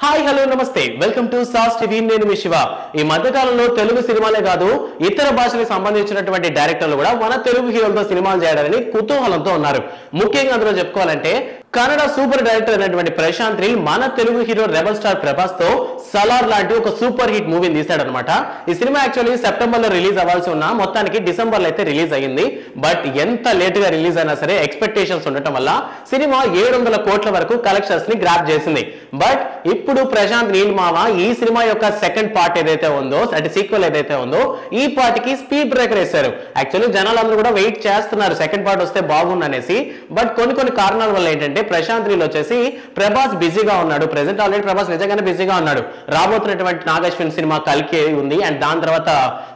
hi hello నమస్తే welcome to sauce TV నేను మీ శివ ఈ మధ్య కాలంలో తెలుగు సినిమాలే కాదు ఇతర భాషలకు సంబంధించినటువంటి డైరెక్టర్లు కూడా మన తెలుగు హీరోలతో సినిమాలు చేయడాలని కుతూహలంతో ఉన్నారు ముఖ్యంగా అందులో చెప్పుకోవాలంటే కన్నడ సూపర్ డైరెక్టర్ అయినటువంటి ప్రశాంత్ నీల్ మన Telugu hero rebel star Prabhas తో సలార్ లాంటి ఒక సూపర్ హిట్ మూవీని తీశాడనమాట ఈ సినిమా యాక్చువల్లీ సెప్టెంబర్ లో రిలీజ్ అవ్వాల్సి ఉన్నా మొత్తానికి డిసెంబర్ లో అయితే రిలీజ్ అయ్యింది బట్ ఎంత లేట్ గా రిలీజ్ అయినా సరే ఎక్స్పెక్టేషన్స్ ఉండటం వల్ల సినిమా 700 కోట్ల వరకు కలెక్షన్స్ ని గ్రాప్ చేసింది బట్ ఇప్పుడు ప్రశాంత్ నీల్ మామ ఈ సినిమా యొక్క సెకండ్ పార్ట్ ఏదైతే ఉందో అంటే సీక్వెల్ ఏదైతే ఉందో ఈ పార్ట్కి స్పీడ్ బ్రేకర్ వేశారు యాక్చువల్లీ జనాలందరూ కూడా వెయిట్ చేస్తున్నారు సెకండ్ పార్ట్ వస్తే బాగుంది అనేసి బట్ కొన్ని కారణాల వల్ల ఏంటంటే ప్రశాంత్ నీల్ వచ్చేసి ప్రభాస్ బిజీగా ఉన్నాడు ప్రెసెంట్ ఆల్రెడీ ప్రభాస్ నిజంగానే బిజీగా ఉన్నాడు రాబోతున్నటువంటి నాగశ్విన్ సినిమా కల్కి ఉంది అండ్ దాని తర్వాత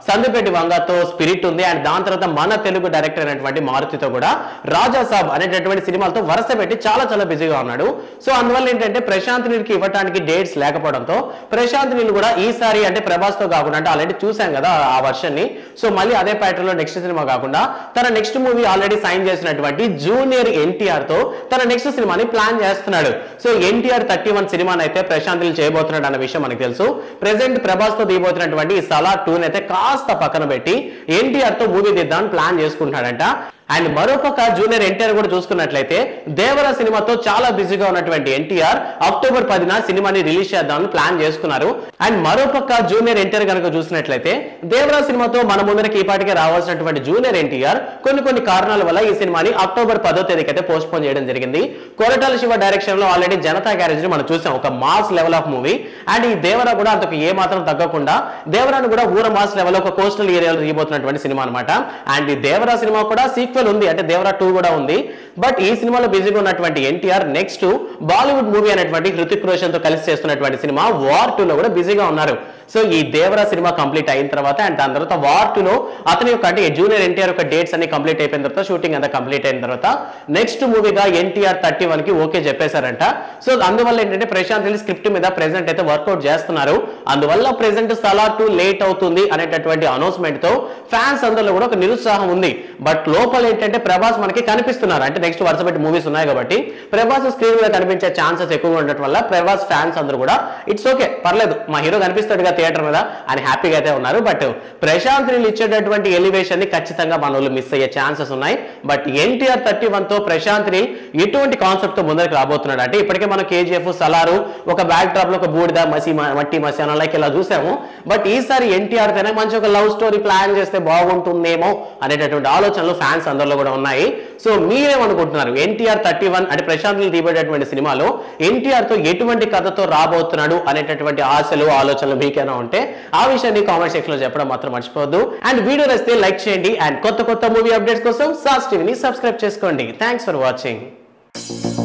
సందుపేటి వంగతో స్పిరిట్ ఉంది అండ్ దాని తర్వాత మన తెలుగు డైరెక్టర్ అయినటువంటి మారుతితో కూడా రాజా సాబ్ అనేటటువంటి సినిమాలతో వరుస పెట్టి చాలా బిజీగా ఉన్నాడు సో అందువల్ల ఏంటంటే ప్రశాంత్ నీల్ కి ఇవ్వడానికి డేట్స్ లేకపోవడంతో ప్రశాంత్ నీల్ కూడా ఈసారి అంటే ప్రభాస్ తో కాకుండా అంటే ఆల్రెడీ చూసాం కదా ఆ వర్షన్ ని సో మళ్ళీ అదే ప్యాటర్న్ లో నెక్స్ట్ సినిమా కాకుండా తన నెక్స్ట్ మూవీ ఆల్రెడీ సైన్ చేసినటువంటి జూనియర్ ఎన్టీఆర్ తో తన నెక్స్ట్ సినిమాని ప్లాన్ చేస్తున్నాడు సో ఎన్టీఆర్ 31 సినిమాని అయితే ప్రశాంత్ నీల్ చేయబోతున్నాడు అన్న విషయం మనకు తెలుసు ప్రెసెంట్ ప్రభాస్ తో తీయబోతున్నటువంటి ఈ సలార్ 2 అయితే కాస్త పక్కన పెట్టి ఎన్టీఆర్ తో మూవీ తీద్దామని ప్లాన్ చేసుకుంటున్నాడంట అండ్ మరోపక్క జూనియర్ ఎన్టీఆర్ కూడా చూసుకున్నట్లయితే దేవర సినిమాతో చాలా బిజీగా ఉన్నటువంటి ఎన్టీఆర్ అక్టోబర్ 10న సినిమాని రిలీజ్ చేద్దామని ప్లాన్ చేసుకున్నారు అండ్ మరోపక్క జూనియర్ ఎన్టీఆర్ కనుక చూసినట్లయితే దేవర సినిమాతో మన ముందరికి ఈ పాటికే రావాల్సినటువంటి జూనియర్ ఎన్టీఆర్ కొన్ని కారణాల వల్ల ఈ సినిమాని అక్టోబర్ 10వ తేదీకి అయితే పోస్ట్ పోన్ చేయడం జరిగింది కొరటాల శివ డైరెక్షన్ లో ఆల్రెడీ జనతా గ్యారేజ్ ని మనం చూసాం ఒక mass level of movie and ఈ దేవర కూడా అంతకు ఏ మాత్రం తగ్గకుండా దేవరాను కూడా ఊర మాస్ లెవెల్ ఒక కోస్టల్ ఏరియాలో తీయబోతున్నటువంటి సినిమా అనమాట అండ్ ఈ దేవర సినిమా కూడా సీక్వెల్ ఉంది అంటే దేవరా 2 కూడా ఉంది బట్ ఈ సినిమాలో బిజీగా ఉన్నటువంటి ఎన్టీఆర్ నెక్స్ట్ బాలీవుడ్ మూవీ అనేటువంటి హృతిక్ రోషన్ తో కలిసి చేస్తున్నటువంటి సినిమా వార్ 2 లో కూడా బిజీగా ఉన్నారు సో ఈ దేవరా సినిమా కంప్లీట్ అయిన తర్వాత అండ్ దాని తర్వాత వార్ 2 లో అతని యొక్క అంటే జూనియర్ ఎన్టీఆర్ యొక్క డేట్స్ అన్ని కంప్లీట్ అయిపోయిన తర్వాత షూటింగ్ అంతా కంప్లీట్ అయిన తర్వాత నెక్స్ట్ మూవీగా ఎన్టీఆర్ 31 కి ఓకే చెప్పేశారంట సో అందువల్ల ఏంటంటే ప్రశాంత్ నీల్ స్క్రిప్ట్ మీద ప్రెసెంట్ అయితే వర్కౌట్ చేస్తున్నారు అందువల్ల ప్రెసెంట్ సలార్ 2 లేట్ అవుతుంది అనేటటువంటి అనౌన్స్మెంట్ తో ఫ్యాన్స్ అందరిలో కూడా ఒక నిరుత్సాహం ఉంది బట్ లోపల ఏంటంటే ప్రభాస్ మనకి కనిపిస్తున్నారు అంటే నెక్స్ట్ వరుస పెట్టి మూవీస్ ఉన్నాయి కాబట్టి ప్రభాస్ స్క్రీన్ మీద కనిపించే ఛాన్సెస్ ఎక్కువగా ఉండటం వల్ల ప్రభాస్ ఫ్యాన్స్ అందరూ కూడా ఇట్స్ ఓకే పర్లేదు మా హీరో కనిపిస్తాడుగా థియేటర్ మీద అని హ్యాపీగా అయితే ఉన్నారు బట్ ప్రశాంత్ నీల్ ఇచ్చేటటువంటి ఎలివేషన్ ని ఖచ్చితంగా మన వాళ్ళు మిస్ అయ్యే ఛాన్సెస్ ఉన్నాయి బట్ ఎన్టీఆర్ 31 తో ప్రశాంత్ నీల్ ఎటువంటి కాన్సెప్ట్ తో ముందరికి రాబోతున్నాడు అంటే ఇప్పటికే మనం కేజీఎఫ్ సలారు ఒక బ్యాక్ డ్రాప్ లో ఒక బూడిద మట్టి మసాలా లైక్ ఇలా చూసాము బట్ ఈసారి ఎన్టీఆర్ తోనే మంచి ఒక లవ్ స్టోరీ ప్లాన్ చేస్తే బాగుంటుందేమో అనేటటువంటి ఆలోచనలు ఫ్యాన్స్ అందరిలో కూడా ఉన్నాయి సో మీరేమనుకుంటున్నారు ఎన్టీఆర్ 31 అంటే ప్రశాంత్ నీల్ తీయబడేటువంటి సినిమాలో ఎన్టీఆర్ తో ఎటువంటి కథతో రాబోతున్నాడు అనేటటువంటి ఆశలు ఆలోచనలు మీకేనా ఉంటే ఆ విషయాన్ని కామెంట్ సెక్షన్ లో చెప్పడం మాత్రం మర్చిపోవద్దు అండ్ వీడియో నచ్చితే లైక్ చేయండి అండ్ కొత్త మూవీ అప్డేట్స్ కోసం సాస్ టీవీని సబ్స్క్రైబ్ చేసుకోండి థ్యాంక్స్ ఫర్ వాచింగ్